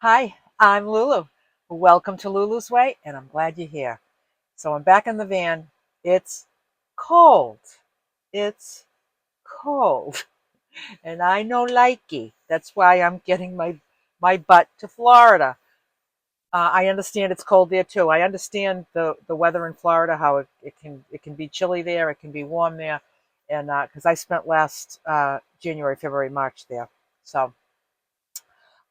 Hi, I'm Lulu. Welcome to Lulu's Way, and I'm glad you're here. So I'm back in the van. It's cold. It's cold. And I know likey. That's why I'm getting my butt to Florida. I understand it's cold there too. I understand the weather in Florida, how it can be chilly there, it can be warm there, and because I spent last January, February, March there. So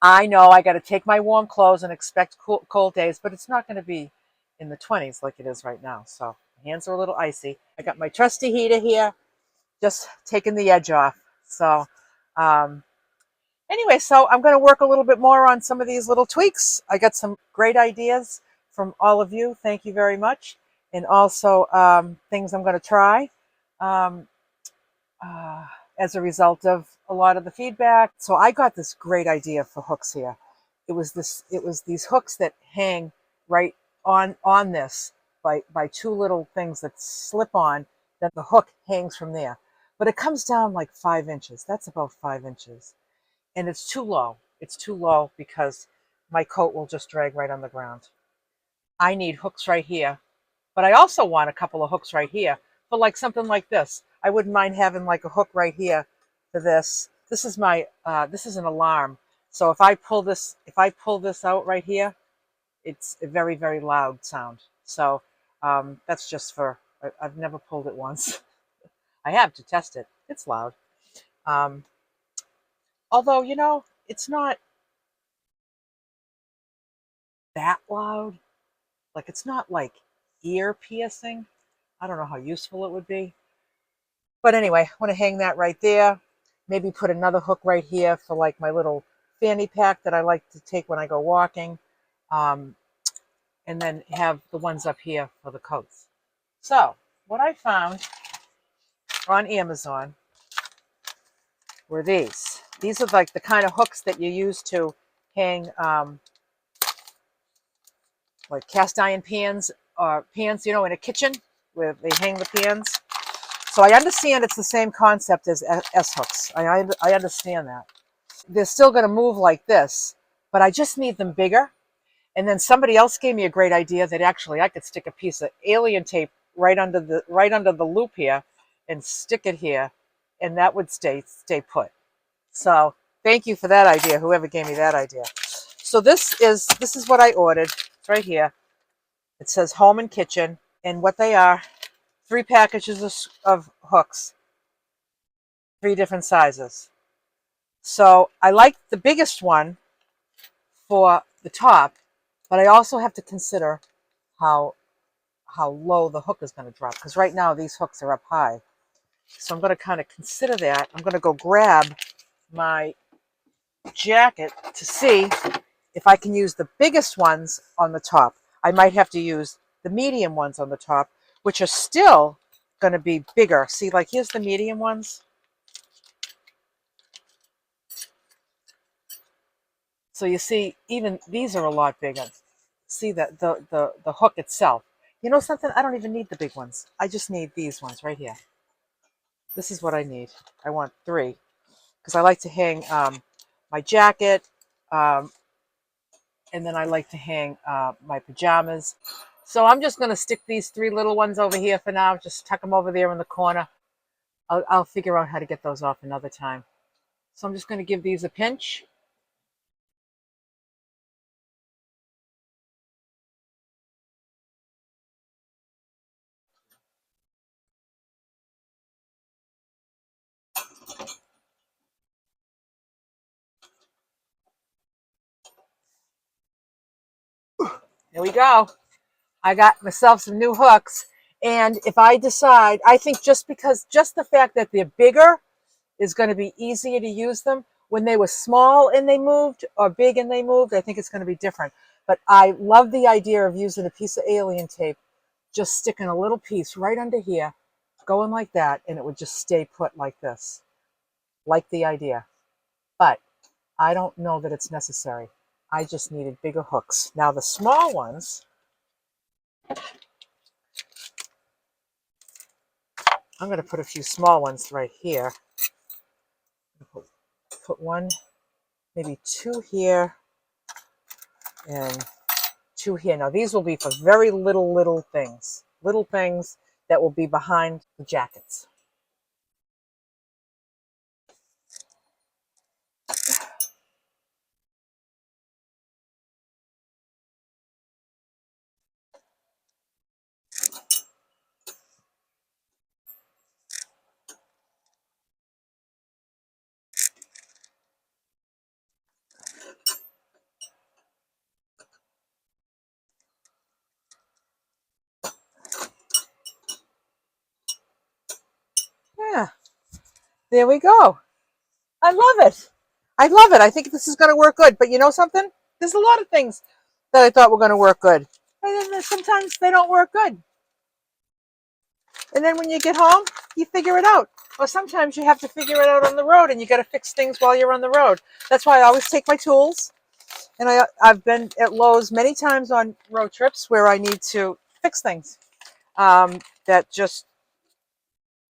I know I got to take my warm clothes and expect cold days, but it's not going to be in the 20s like it is right now. So my hands are a little icy. I got my trusty heater here, just taking the edge off. So um, anyway, so I'm going to work a little bit more on some of these little tweaks. I got some great ideas from all of you. Thank you very much. And also things I'm going to try. Um, uh, as a result of a lot of the feedback. So I got this great idea for hooks here. It was these hooks that hang right on this by two little things that slip on, that the hook hangs from there. But it comes down like 5 inches. That's about 5 inches. And it's too low. It's too low because my coat will just drag right on the ground. I need hooks right here, but I also want a couple of hooks right here for like something like this. I wouldn't mind having like a hook right here for this. This is this is an alarm. So if I pull this out right here, it's a very, very loud sound. So that's just I've never pulled it once. I have to test it. It's loud. Um, Although, it's not that loud. Like it's not like ear piercing. I don't know how useful it would be. But anyway, I want to hang that right there. Maybe put another hook right here for like my little fanny pack that I like to take when I go walking. Um, and then have the ones up here for the coats. So what I found on Amazon were these. These are like the kind of hooks that you use to hang like cast iron pans or pans, in a kitchen where they hang the pans. So I understand it's the same concept as S hooks. I understand that. They're still going to move like this, but I just need them bigger. And then somebody else gave me a great idea that actually I could stick a piece of alien tape right under the loop here and stick it here, and that would stay put. So thank you for that idea, whoever gave me that idea. So this is what I ordered. It's right here. It says home and kitchen, and what they are: 3 packages of hooks, 3 different sizes. So I like the biggest one for the top, but I also have to consider how how low the hook is going to drop, because right now these hooks are up high. So I'm going to kind of consider that. I'm going to go grab my jacket to see if I can use the biggest ones on the top. I might have to use the medium ones on the top, which are still going to be bigger. See, like here's the medium ones. So you see, even these are a lot bigger. See that the hook itself. You know something? I don't even need the big ones. I just need these ones right here. This is what I need. I want 3 because I like to hang my jacket, um, and then I like to hang my pajamas. So I'm just going to stick these 3 little ones over here for now. Just tuck them over there in the corner. I'll figure out how to get those off another time. So I'm just going to give these a pinch. There we go. I got myself some new hooks. And if I decide, I think just the fact that they're bigger is going to be easier to use them. When they were small and they moved, or big and they moved, I think it's going to be different. But I love the idea of using a piece of alien tape, just sticking a little piece right under here, going like that, and it would just stay put like this. Like the idea. But I don't know that it's necessary. I just needed bigger hooks. Now the small ones, I'm going to put a few small ones right here. Put 1, maybe 2 here, and 2 here. Now these will be for very little things. Little things that will be behind the jackets. Yeah, there we go. I love it. I love it. I think this is going to work good. But you know something? There's a lot of things that I thought were going to work good. And then sometimes they don't work good. And then when you get home, you figure it out. Or sometimes you have to figure it out on the road and you got to fix things while you're on the road. That's why I always take my tools. And I've been at Lowe's many times on road trips where I need to fix things that just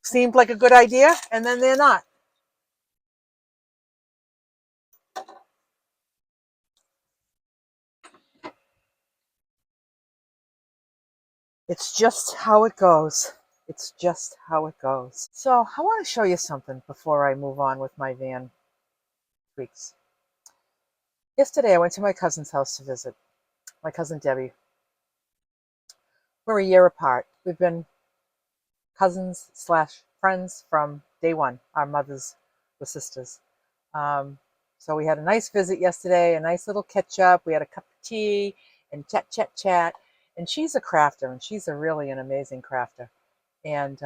seemed like a good idea and then they're not. It's just how it goes. It's just how it goes. So I want to show you something before I move on with my van tweaks. Yesterday I went to my cousin's house to visit, my cousin Debbie. We're a year apart. We've been cousins slash friends from day one. Our mothers were sisters. So we had a nice visit yesterday, a nice little catch up. We had a cup of tea and chat. And she's a crafter, and she's really an amazing crafter. And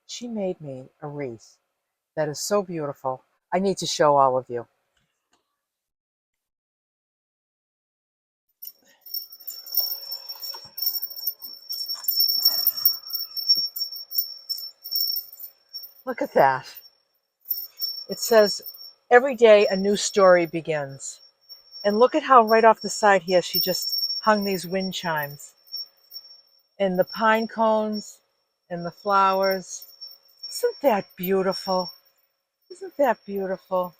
she made me a wreath that is so beautiful. I need to show all of you. Look at that. It says, every day a new story begins. And look at how right off the side here, she just hung these wind chimes. And the pine cones and the flowers. Isn't that beautiful? Isn't that beautiful?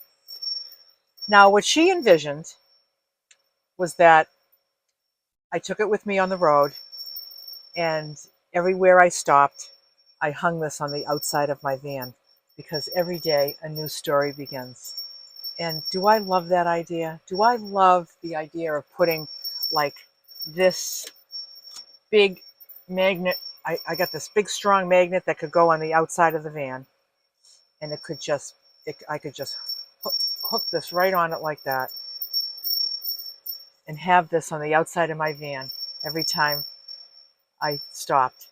Now, what she envisioned was that I took it with me on the road, and everywhere I stopped, I hung this on the outside of my van because every day a new story begins. And do I love that idea? Do I love the idea of putting like this big magnet? I got this big strong magnet that could go on the outside of the van, and it could just, I could just hook this right on it like that and have this on the outside of my van every time I stopped.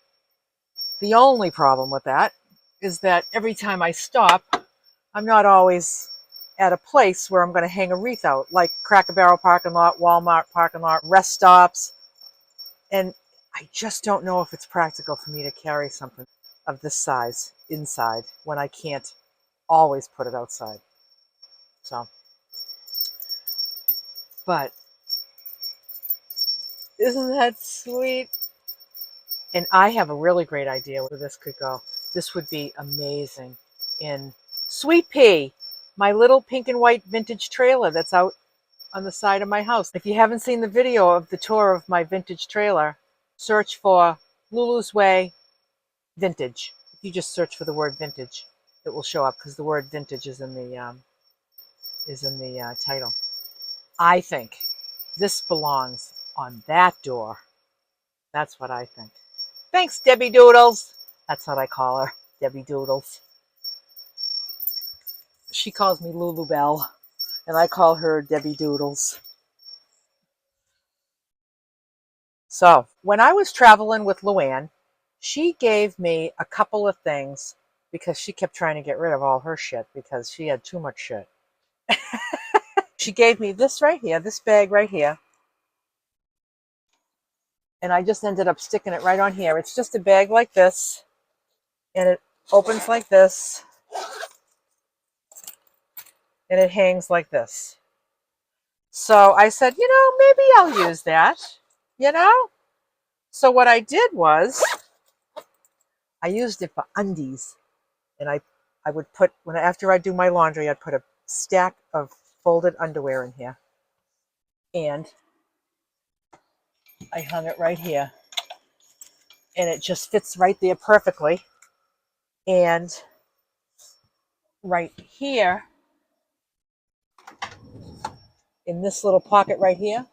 The only problem with that is that every time I stop, I'm not always at a place where I'm going to hang a wreath out, like Cracker Barrel parking lot, Walmart parking lot, rest stops. And I just don't know if it's practical for me to carry something of this size inside when I can't always put it outside. So, but isn't that sweet? And I have a really great idea where this could go. This would be amazing in Sweet Pea, my little pink and white vintage trailer that's out on the side of my house. If you haven't seen the video of the tour of my vintage trailer, search for Lulu's Way Vintage. If you just search for the word vintage, it will show up because the word vintage is in the title. I think this belongs on that door. That's what I think. Thanks, Debbie Doodles. That's what I call her, Debbie Doodles. She calls me Lulu Bell, and I call her Debbie Doodles. So when I was traveling with Luann, she gave me a couple of things because she kept trying to get rid of all her shit because she had too much shit. She gave me this right here, this bag right here. And I just ended up sticking it right on here. It's just a bag like this. And it opens like this. And it hangs like this. So I said, maybe I'll use that, So what I did was I used it for undies. And I would put, after I do my laundry, I'd put a stack of folded underwear in here. And I hung it right here, and it just fits right there perfectly. And right here, in this little pocket right here,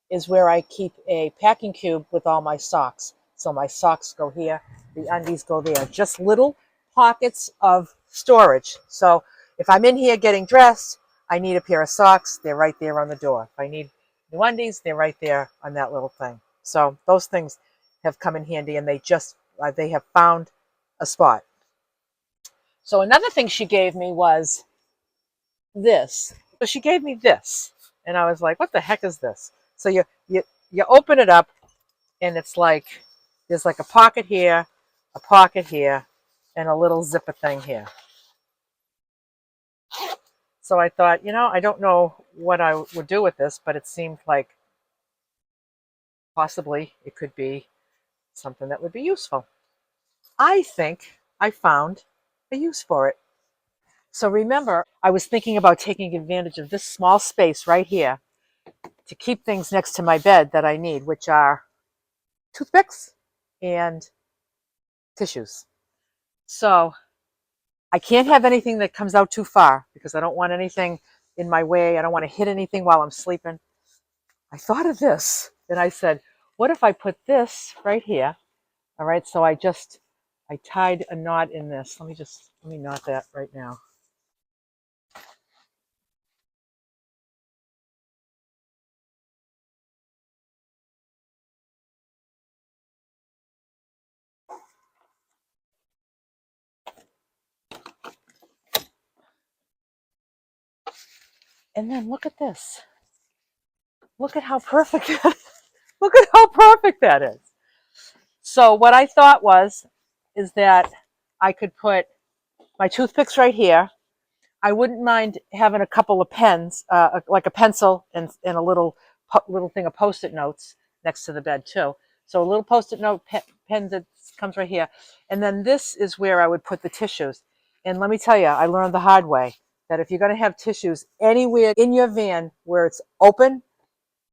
is where I keep a packing cube with all my socks. So my socks go here, the undies go there. Just little pockets of storage. So if I'm in here getting dressed, I need a pair of socks. They're right there on the door. If I need new undies, they're right there on that little thing. So those things have come in handy, and they have found a spot. So another thing she gave me was this. So she gave me this, and I was like, what the heck is this? So you open it up, and it's like there's like a pocket here, and a little zipper thing here. So I thought, I don't know what I would do with this, but it seemed like possibly it could be something that would be useful. I think I found a use for it. So remember, I was thinking about taking advantage of this small space right here to keep things next to my bed that I need, which are toothpicks and tissues. So I can't have anything that comes out too far because I don't want anything in my way. I don't want to hit anything while I'm sleeping. I thought of this, and I said, what if I put this right here? All right, so I tied a knot in this. Let me knot that right now. And then look at this. Look at how perfect look at how perfect that is. So what I thought is that I could put my toothpicks right here. I wouldn't mind having a couple of pens, like a pencil and a little thing of Post-it notes next to the bed too. So a little Post-it note pen that comes right here. And then this is where I would put the tissues. And let me tell you, I learned the hard way that if you're going to have tissues anywhere in your van where it's open,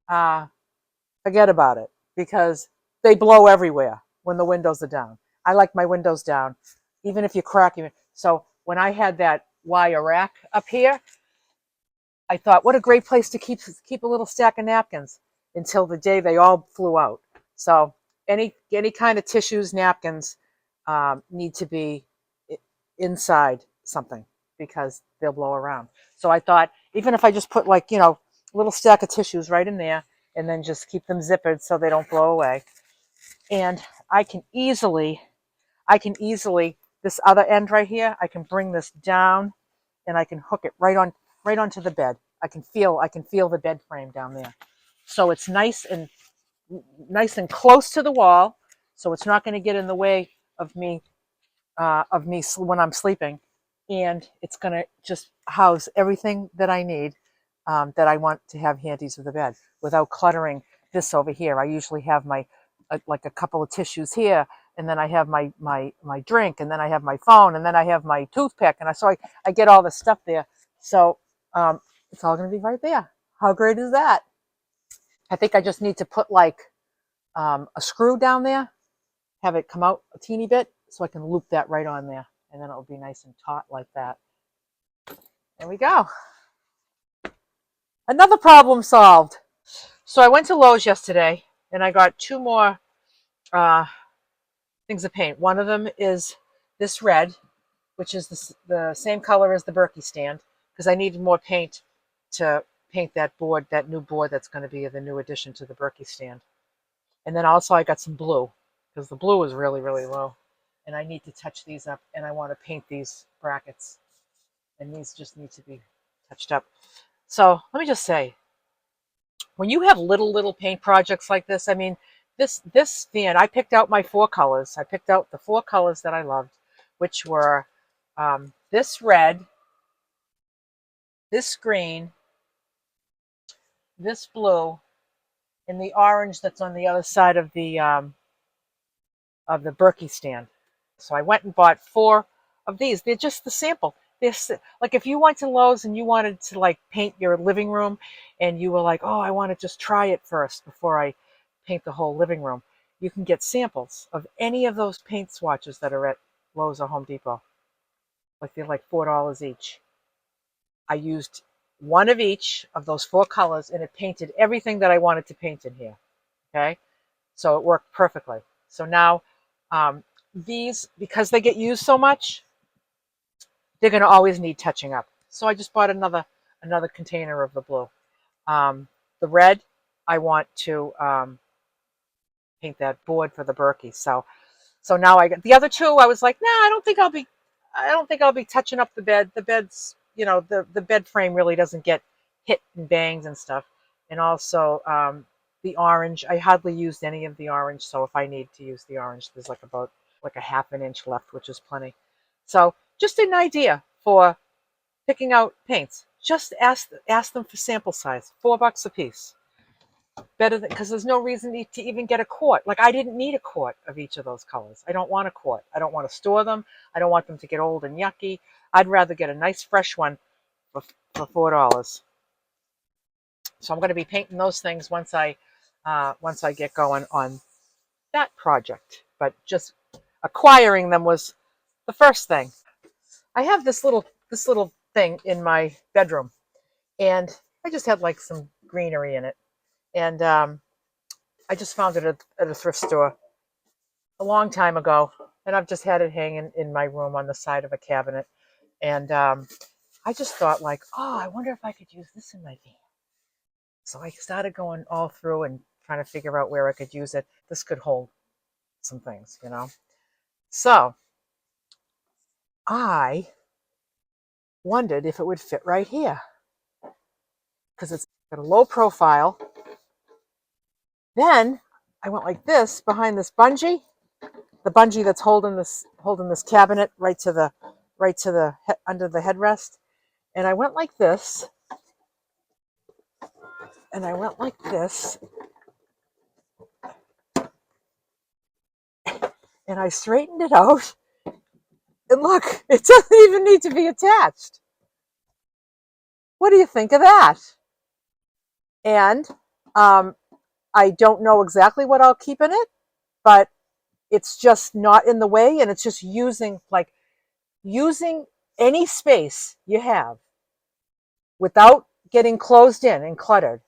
forget about it, because they blow everywhere when the windows are down. I like my windows down, even if you crack them. So when I had that wire rack up here, I thought, what a great place to keep a little stack of napkins until the day they all flew out. So any kind of tissues, napkins need to be inside something because they'll blow around. So I thought, even if I just put like, a little stack of tissues right in there and then just keep them zippered so they don't blow away. And I can easily, this other end right here, I can bring this down and I can hook it right onto the bed. I can feel the bed frame down there. So it's nice and close to the wall. So it's not going to get in the way of me when I'm sleeping, and it's going to just house everything that I need, that I want to have handy to the bed without cluttering this over here. I usually have my like a couple of tissues here, and then I have my drink, and then I have my phone, and then I have my toothpick, and I get all this stuff there. So it's all going to be right there. How great is that? I think I just need to put like a screw down there, have it come out a teeny bit so I can loop that right on there, and then it'll be nice and taut like that. There we go. Another problem solved. So I went to Lowe's yesterday and I got two more things of paint. One of them is this red, which is the same color as the Berkey stand, because I needed more paint to paint that new board that's going to be the new addition to the Berkey stand. And then also I got some blue, because the blue is really, really low. And I need to touch these up, and I want to paint these brackets. And these just need to be touched up. So let me just say, when you have little paint projects like this, I mean, this van, I picked out my four colors. I picked out the four colors that I loved, which were this red, this green, this blue, and the orange that's on the other side of the Berkey stand. So I went and bought four of these. They're just the sample. this, like if you went to Lowe's and you wanted to like paint your living room and you were like, oh, I want to just try it first before I paint the whole living room, you can get samples of any of those paint swatches that are at Lowe's or Home Depot. Like they're like $4 each. I used one of each of those four colors and it painted everything that I wanted to paint in here. Okay. So it worked perfectly. So now these, because they get used so much, they're going to always need touching up. So I just bought another container of the blue. The red, I want to paint that board for the Berkey. So now I got the other two. I was like, nah, I don't think I'll be touching up the bed. The bed's, the bed frame really doesn't get hit and bangs and stuff. And also the orange, I hardly used any of the orange. So if I need to use the orange, there's like about like a half an inch left, which is plenty. So just an idea for picking out paints. Just ask them for sample size, $4 a piece. Better than, because there's no reason to even get a quart. Like I didn't need a quart of each of those colors. I don't want a quart. I don't want to store them. I don't want them to get old and yucky. I'd rather get a nice fresh one for $4. So I'm going to be painting those things once I get going on that project. But just acquiring them was the first thing. I have this little thing in my bedroom, and I just had like some greenery in it, and I just found it at a thrift store a long time ago, and I've just had it hanging in my room on the side of a cabinet. And I just thought like, oh, I wonder if I could use this in my van. So I started going all through and trying to figure out where I could use it. This could hold some things, So I wondered if it would fit right here because it's got a low profile. Then I went like this behind this bungee, the bungee that's holding this cabinet right to the under the headrest. And I went like this, and I went like this, and I straightened it out. And look, it doesn't even need to be attached. What do you think of that? And I don't know exactly what I'll keep in it, but it's just not in the way, and it's just using any space you have without getting closed in and cluttered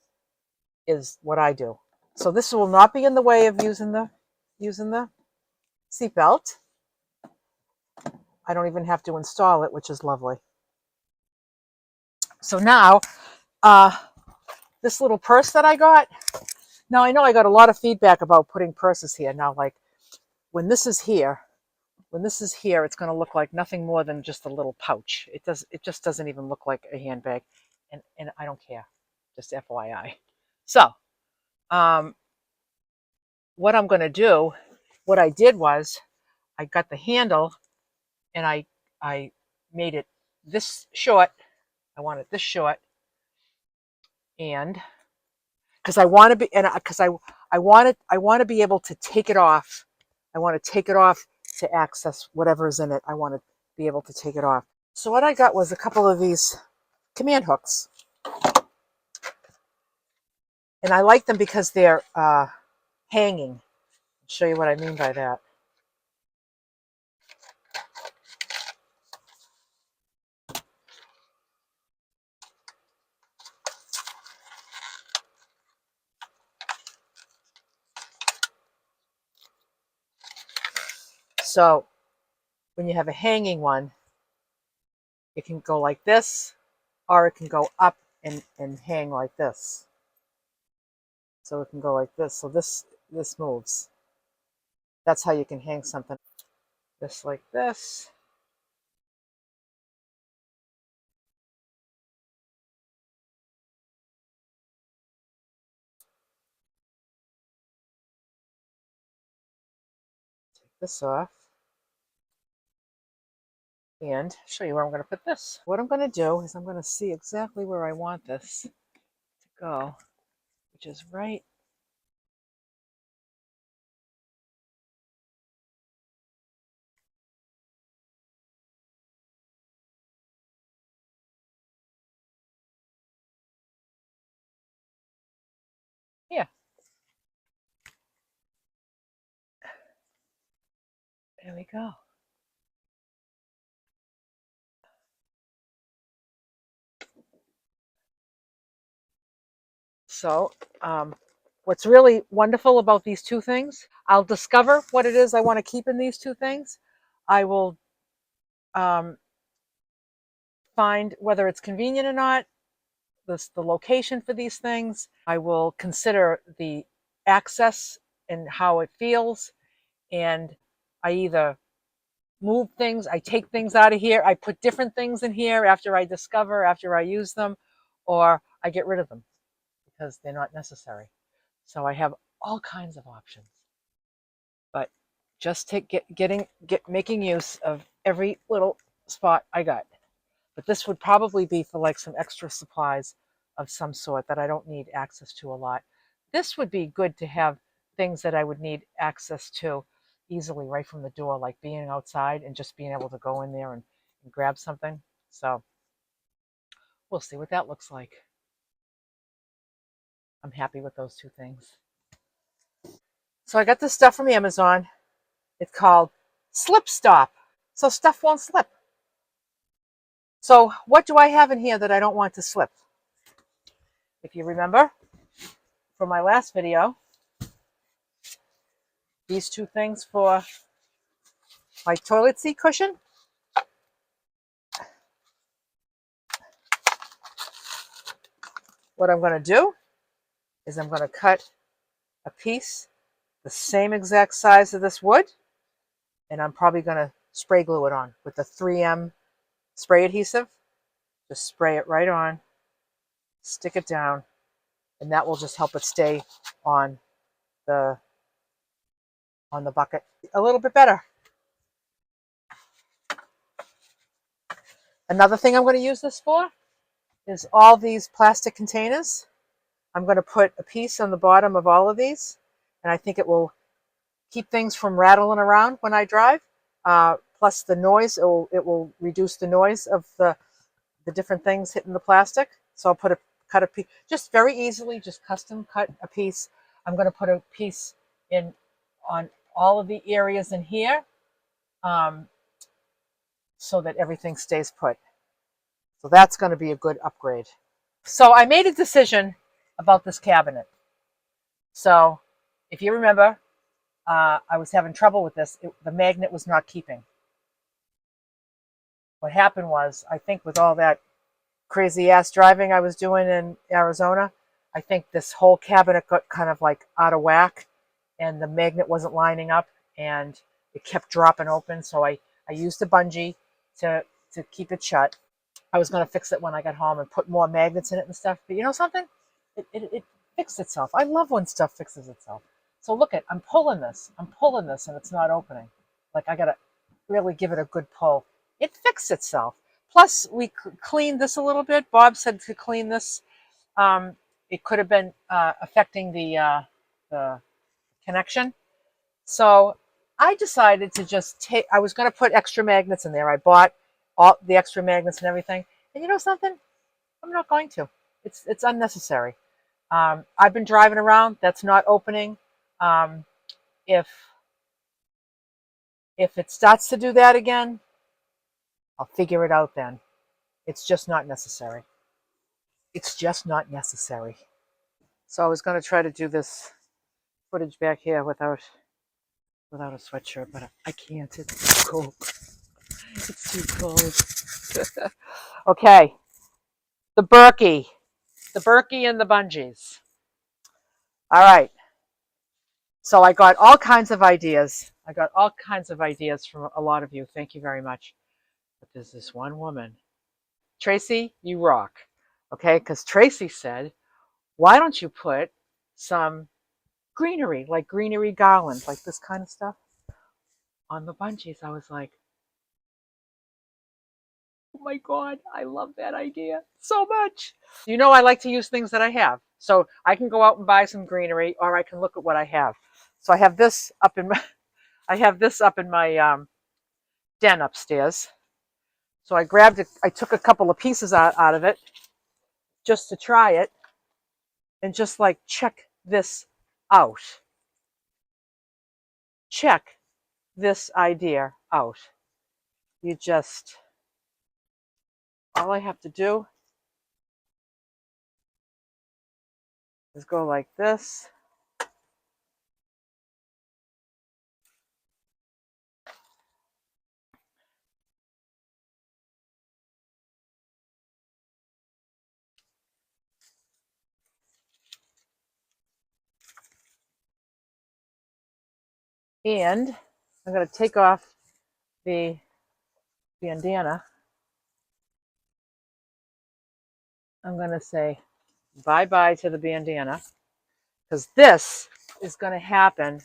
is what I do. So this will not be in the way of using the seatbelt. I don't even have to install it, which is lovely. So now, this little purse that I got. Now I know I got a lot of feedback about putting purses here. Now, like when this is here, it's going to look like nothing more than just a little pouch. It just doesn't even look like a handbag, and I don't care. Just FYI. So, what I'm going to do, what I did was, I got the handle, and I made it this short. I want it this short, and because I want to be, and because I want to be able to take it off. I want to take it off to access whatever's in it. I want to be able to take it off. So what I got was a couple of these command hooks, and I like them because they're hanging. I'll show you what I mean by that. So when you have a hanging one, it can go like this, or it can go up and hang like this. So it can go like this. So this moves. That's how you can hang something. Just like this. Take this off. And show you where I'm going to put this. What I'm going to do is I'm going to see exactly where I want this to go, which is right Here, there we go. So, what's really wonderful about these two things, I'll discover what it is I want to keep in these two things. I will um, find whether it's convenient or not, the location for these things. I will consider the access and how it feels. And I either move things, I take things out of here, I put different things in here after I use them, or I get rid of them because they're not necessary. So I have all kinds of options. But just making use of every little spot I got. But this would probably be for like some extra supplies of some sort that I don't need access to a lot. This would be good to have things that I would need access to easily right from the door, like being outside and just being able to go in there and grab something. So we'll see what that looks like. I'm happy with those two things. So I got this stuff from Amazon. It's called Slip Stop. So stuff won't slip. So what do I have in here that I don't want to slip? If you remember from my last video, these two things for my toilet seat cushion. What I'm going to do is I'm going to cut a piece the same exact size of this wood, and I'm probably going to spray glue it on with the 3M spray adhesive. Just spray it right on, stick it down, and that will just help it stay on the bucket a little bit better. Another thing I'm going to use this for is all these plastic containers. I'm going to put a piece on the bottom of all of these, and I think it will keep things from rattling around when I drive. Plus the noise, it will reduce the noise of the different things hitting the plastic. So I'll cut a piece, just very easily, just custom cut a piece. I'm going to put a piece in on all of the areas in here, so that everything stays put. So that's going to be a good upgrade. So I made a decision about this cabinet. So if you remember, I was having trouble with this. The magnet was not keeping. What happened was, I think with all that crazy ass driving I was doing in Arizona, I think this whole cabinet got kind of like out of whack, and the magnet wasn't lining up, and it kept dropping open. So I used a bungee to keep it shut. I was going to fix it when I got home and put more magnets in it and stuff. But you know something? It fixed itself. I love when stuff fixes itself. So look I'm pulling this, and it's not opening. Like I got to really give it a good pull. It fixed itself. Plus we cleaned this a little bit. Bob said to clean this. It could have been affecting the connection. So I decided to just I was going to put extra magnets in there. I bought all the extra magnets and everything. And you know something? I'm not going to. It's unnecessary. I've been driving around. That's not opening. If it starts to do that again, I'll figure it out then. It's just not necessary. It's just not necessary. So I was going to try to do this footage back here without a sweatshirt, but I can't. It's too cold. It's too cold. Okay. The Berkey and the bungees. All right. So I got all kinds of ideas. From a lot of you. Thank you very much. But there's this one woman. Tracy, you rock. Okay, because Tracy said, why don't you put some greenery, like greenery garland, like this kind of stuff, on the bungees? I was like, oh my God, I love that idea so much. You know, I like to use things that I have. So I can go out and buy some greenery, or I can look at what I have. So I have this up in my, den upstairs. So I took a couple of pieces out of it just to try it and just like check this out. Check this idea out. You just, all I have to do is go like this. And I'm going to take off the bandana. I'm going to say bye-bye to the bandana because this is going to happen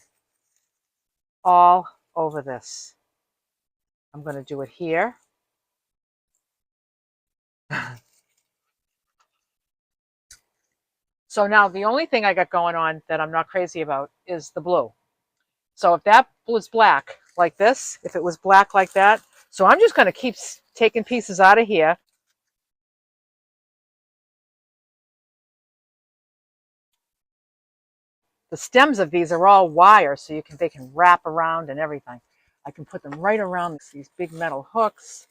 all over this. I'm going to do it here. So now the only thing I got going on that I'm not crazy about is the blue. So if that was black like this, if it was black like that, so I'm just going to keep taking pieces out of here. The stems of these are all wire, so they can wrap around and everything. I can put them right around these big metal hooks.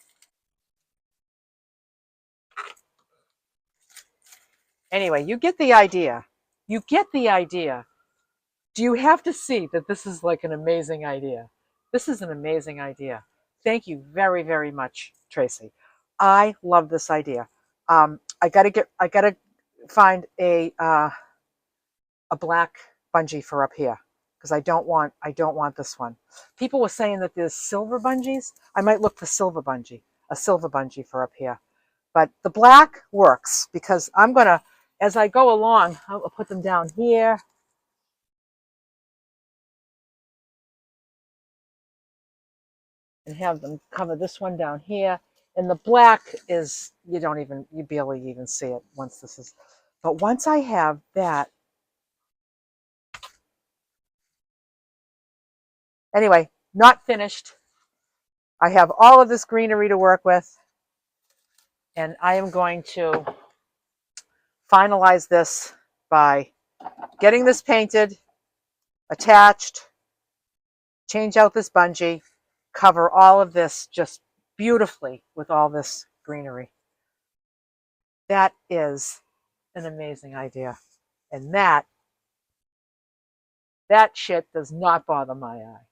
Anyway, you get the idea. You get the idea. Do you have to see that this is like an amazing idea? This is an amazing idea. Thank you very, very much, Tracy. I love this idea. I gotta find a black bungee for up here because I don't want this one. People were saying that there's silver bungees. I might look for a silver bungee for up here. But the black works because I'm gonna, as I go along, I'll put them down here. And have them cover this one down here. And the black is, you barely even see it once this is, but once I have that, anyway, not finished. I have all of this greenery to work with, and I am going to finalize this by getting this painted, attached, change out this bungee, cover all of this just beautifully with all this greenery. That is an amazing idea. And that shit does not bother my eye.